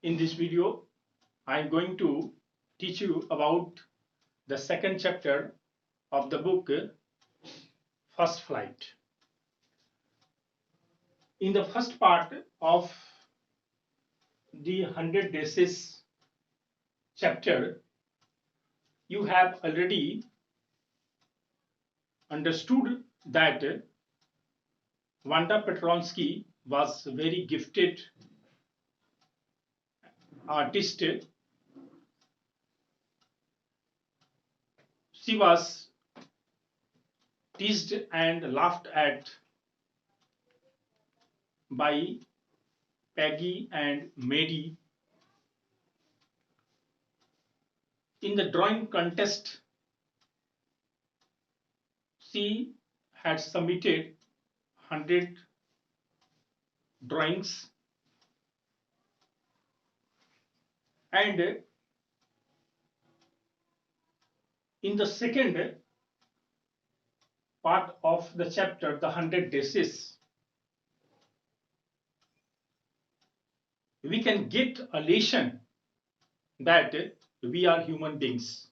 In this video, I am going to teach you about the second chapter of the book First Flight. In the first part of the 100 Days chapter, you have already understood that Wanda Petronsky was a very gifted artist. She was teased and laughed at by Peggy and Maddie. In the drawing contest, she had submitted 100 drawings, and in the second part of the chapter, the 100 Days, we can get a lesson that we are human beings.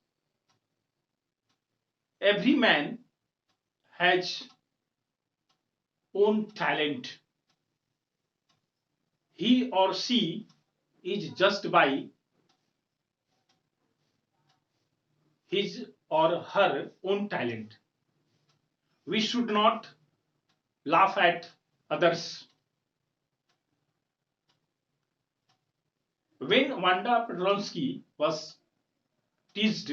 Every man has own talent. He or she is judged by his or her own talent. We should not laugh at others. When Wanda Petronsky was teased,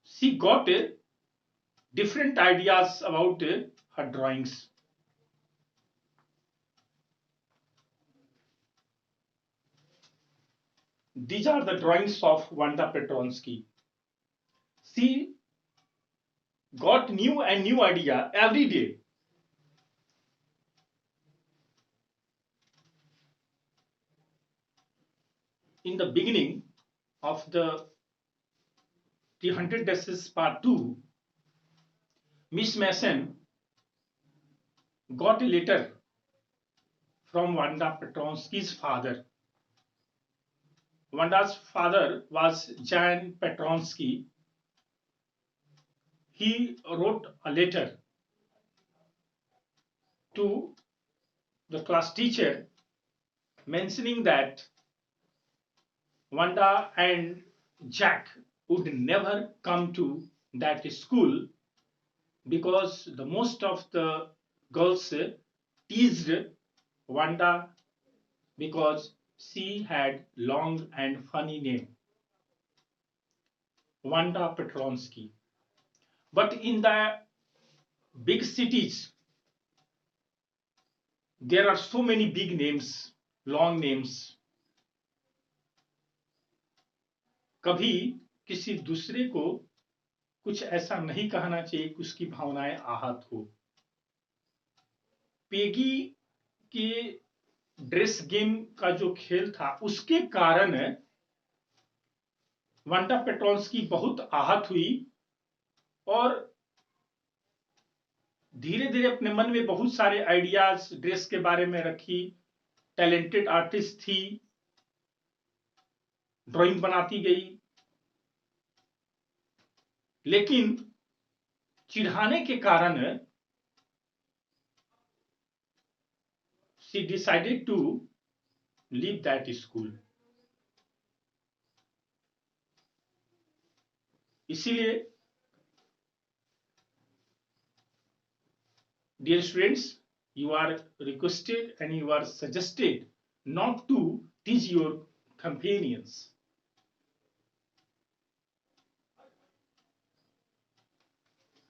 she got different ideas about her drawings. These are the drawings of Wanda Petronsky. She got new and new idea every day. In the beginning of the 100 Days Part 2, Miss Mason got a letter from Wanda Petronsky's father. Wanda's father was Jan Petronsky. He wrote a letter to the class teacher mentioning that Wanda and Jack would never come to that school because the most of the girls teased Wanda because she had long and funny name, Wanda Petronsky. But in the big cities, there are so many big names, long names. कभी किसी दूसरे को कुछ ऐसा नहीं कहना चाहिए कि उसकी भावनाएं आहत हो. पेगी के ड्रेस गेम का जो खेल था उसके कारण वांडा पेट्रोन्स्की बहुत आहत हुई और धीरे धीरे अपने मन में बहुत सारे आइडियाज ड्रेस के बारे में रखी. टैलेंटेड आर्टिस्ट थी, ड्राइंग बनाती गई, लेकिन चिढ़ाने के कारण she decided to leave that school. इसीलिए dear students, you are requested and you are suggested not to tease your companions.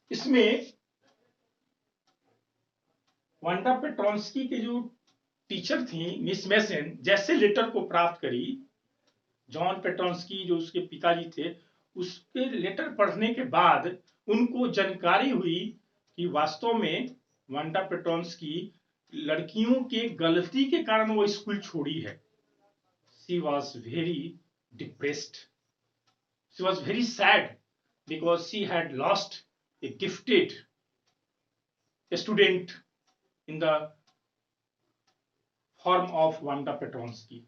इसमें वांडा पेट्रोन्स्की के जो टीचर थी मिस मेसन, जैसे लेटर को प्राप्त करी, जॉन पेट्रोन्स्की जो उसके पिताजी थे, उसके लेटर पढ़ने के बाद उनको जानकारी हुई कि वास्तव में वांडा पेट्रोन्स्की लड़कियों के गलती के कारण वो स्कूल छोड़ी है. She was very depressed. She was very sad because she had lost a gifted student in the form of Wanda Petronsky.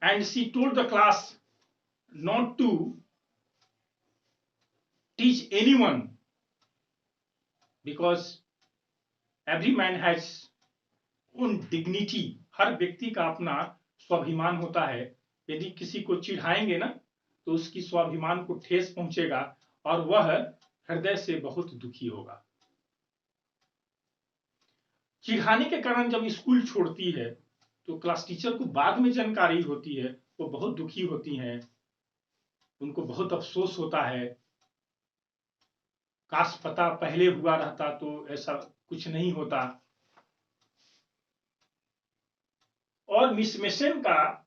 And she told the class not to teach anyone because every man has own dignity. हर व्यक्ति का अपना स्वाभिमान होता है. यदि किसी को चिढ़ाएंगे ना तो उसकी स्वाभिमान को ठेस पहुंचेगा और वह हृदय से बहुत दुखी होगा. चिढ़ाने के कारण जब स्कूल छोड़ती है तो क्लास टीचर को बाद में जानकारी होती है, वो बहुत दुखी होती हैं, उनको बहुत अफसोस होता है. काश पता पहले हुआ रहता तो ऐसा कुछ नहीं होता. और मिस मेसन का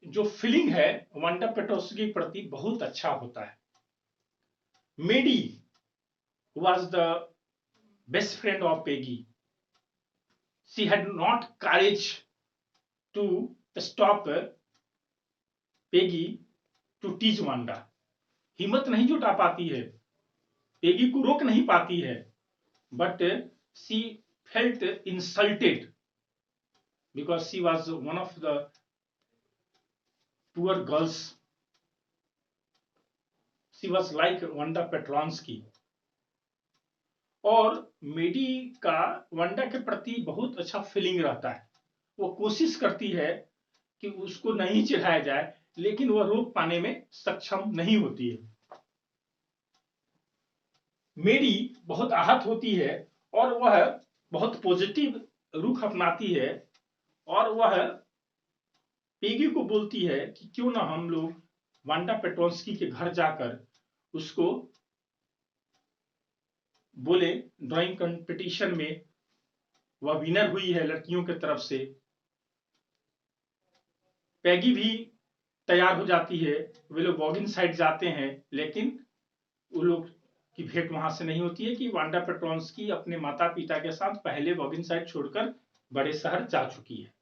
जो फीलिंग है वांडा पेट्रोस्की के प्रति बहुत अच्छा होता है. मेडी was the best friend of Peggy. She had not courage to stop Peggy to teach Wanda. हिम्मत नहीं जुटा पाती है, पेगी को रोक नहीं पाती है, but she felt insulted because she was one of the poor girls. She was like Wanda Petronsky. और मेडी का वंडा के प्रति बहुत अच्छा फीलिंग रहता है. वो कोशिश करती है कि उसको नहीं चिढ़ाया जाए, लेकिन वह रोक पाने में सक्षम नहीं होती है. मेडी बहुत आहत होती है और वह बहुत पॉजिटिव रुख अपनाती है और वह पेगी को बोलती है कि क्यों ना हम लोग वांडा पेट्रोस्की के घर जाकर उसको बोले ड्राइंग कंपटीशन में वह विनर हुई है लड़कियों की तरफ से. पैगी भी तैयार हो जाती है, वे लोग वॉगिन साइड जाते हैं, लेकिन वो लोग की भेंट वहां से नहीं होती है कि वांडा पेट्रोस्की अपने माता पिता के साथ पहले वॉगिन साइड छोड़कर बड़े शहर जा चुकी है.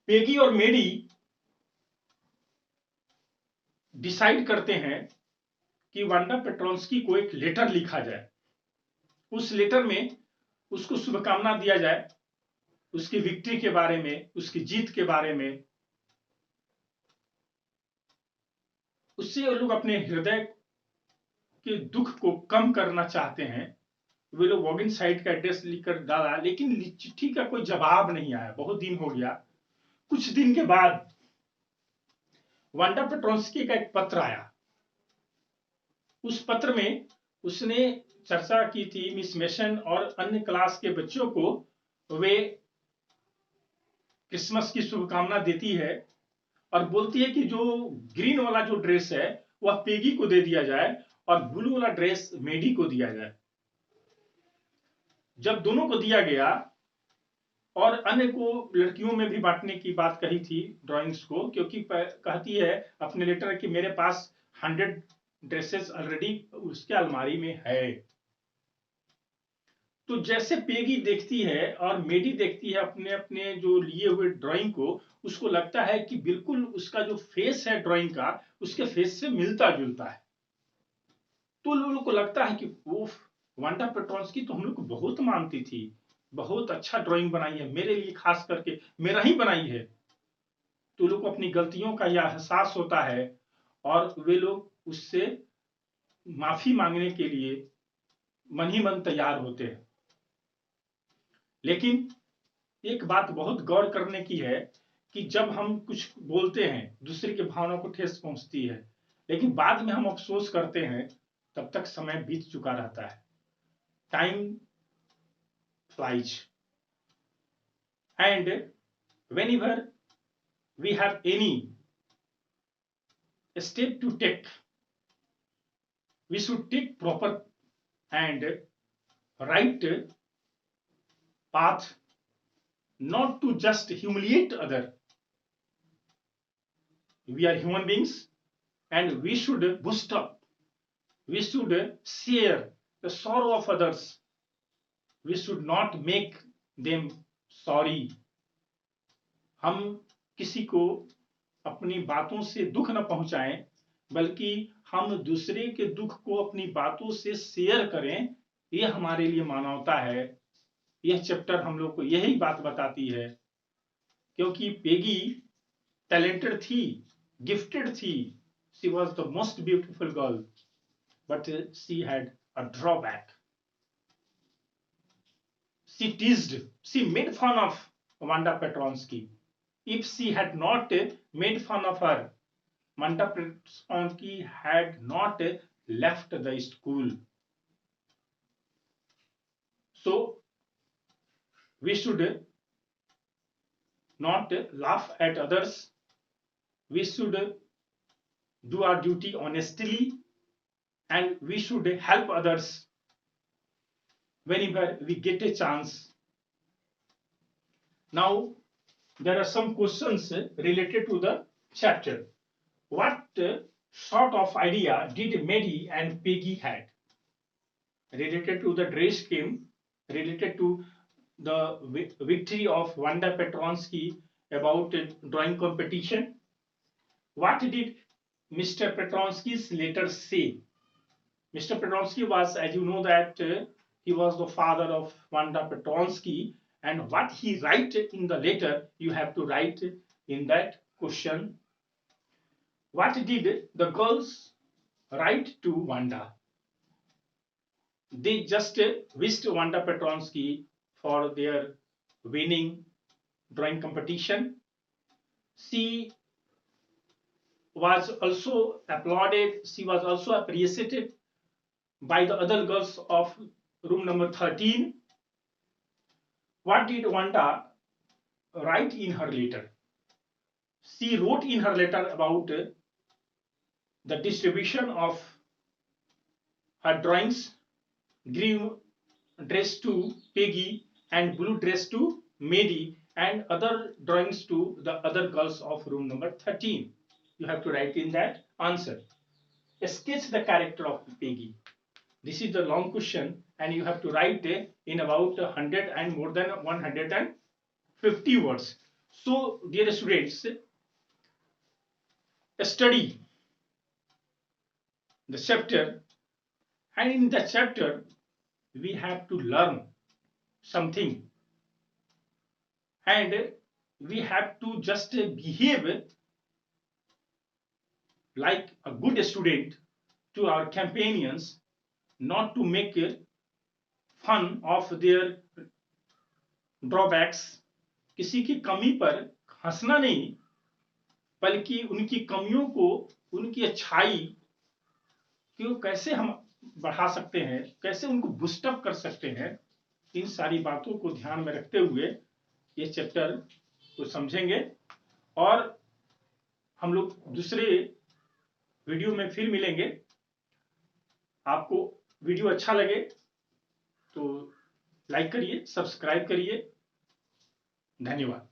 पेगी और मेडी डिसाइड करते हैं कि वांडा पेट्रोस्की को एक लेटर लिखा जाए. उस लेटर में उसको शुभकामना दिया जाए, उसकी विक्ट्री के बारे में, उसकी जीत के बारे में. उससे वो लोग अपने हृदय के दुख को कम करना चाहते हैं. वे लोग वॉगिन साइट का एड्रेस लिखकर डाला, लेकिन चिट्ठी का कोई जवाब नहीं आया. बहुत दिन हो गया. कुछ दिन के बाद वांडा पेट्रोस्की का एक पत्र आया. उस पत्र में उसने चर्चा की थी मिस मेसन और अन्य क्लास के बच्चों को वे क्रिसमस की शुभकामना देती है और बोलती है कि जो ग्रीन वाला जो ड्रेस है वह पेगी को दे दिया जाए और ब्लू वाला ड्रेस मेडी को दिया जाए. जब दोनों को दिया गया और अन्य को लड़कियों में भी बांटने की बात कही थी ड्राइंग्स को, क्योंकि कहती है अपने लेटर कि मेरे पास 100 ड्रेसेस ऑलरेडी उसके अलमारी में है. तो जैसे पेगी देखती है और मेडी देखती है अपने अपने जो लिए हुए ड्राइंग को, उसको लगता है कि बिल्कुल उसका जो फेस है ड्राइंग का उसके फेस से मिलता जुलता है. तो लोगों को लगता है कि उफ, वांडा पेट्रोस्की तो हम लोग को बहुत मानती थी, बहुत अच्छा ड्राइंग बनाई है, मेरे लिए खास करके मेरा ही बनाई है. तो लोग को अपनी गलतियों का यह एहसास होता है और वे लोग उससे माफी मांगने के लिए मन ही मन तैयार होते हैं. लेकिन एक बात बहुत गौर करने की है कि जब हम कुछ बोलते हैं दूसरे की भावना को ठेस पहुंचती है, लेकिन बाद में हम अफसोस करते हैं, तब तक समय बीत चुका रहता है. Time flies, and whenever we have any step to take, we should take proper and right path, not to just humiliate other. We are human beings and we should boost up, we should share the sorrow of others, we should not make them sorry. हम किसी को अपनी बातों से दुख न पहुंचाएं, बल्कि हम दूसरे के दुख को अपनी बातों से शेयर करें, ये हमारे लिए मानवता है। यह चैप्टर हम लोग को यही बात बताती है, क्योंकि पेगी टैलेंटेड थी, गिफ्टेड थी, she was the most beautiful girl, but she had a drawback. She teased, she made fun of Wanda Petronsky. If she had not made fun of her, Wanda Petronsky had not left the school. So we should not laugh at others. We should do our duty honestly, and we should help others whenever we get a chance. Now there are some questions related to the chapter. What sort of idea did Mary and Peggy had? Related to the dress scheme, related to the victory of Wanda Petronsky about drawing competition. What did Mr. Petronsky's letter say? Mr. Petronsky was, as you know, that he was the father of Wanda Petronsky, and what he write in the letter, you have to write in that question. What did the girls write to Wanda? They just wished Wanda Petronsky for their winning drawing competition. She was also applauded, she was also appreciated by the other girls of room number 13. What did Wanda write in her letter? She wrote in her letter about the distribution of her drawings: green dress to Peggy and blue dress to Mary, and other drawings to the other girls of room number 13. You have to write in that answer. Sketch the character of Peggy. This is the long question, and you have to write in about 100 and more than 150 words. So, dear students, study the chapter, and in the chapter we have to learn something, and we have to just behave like a good student to our companions, not to make fun of their drawbacks. किसी की कमी पर हंसना नहीं, बल्कि उनकी कमियों को, उनकी अच्छाई को कैसे हम बढ़ा सकते हैं, कैसे उनको बूस्टअप कर सकते हैं, इन सारी बातों को ध्यान में रखते हुए ये चैप्टर को समझेंगे। और हम लोग दूसरे वीडियो में फिर मिलेंगे। आपको वीडियो अच्छा लगे तो लाइक करिए, सब्सक्राइब करिए। धन्यवाद।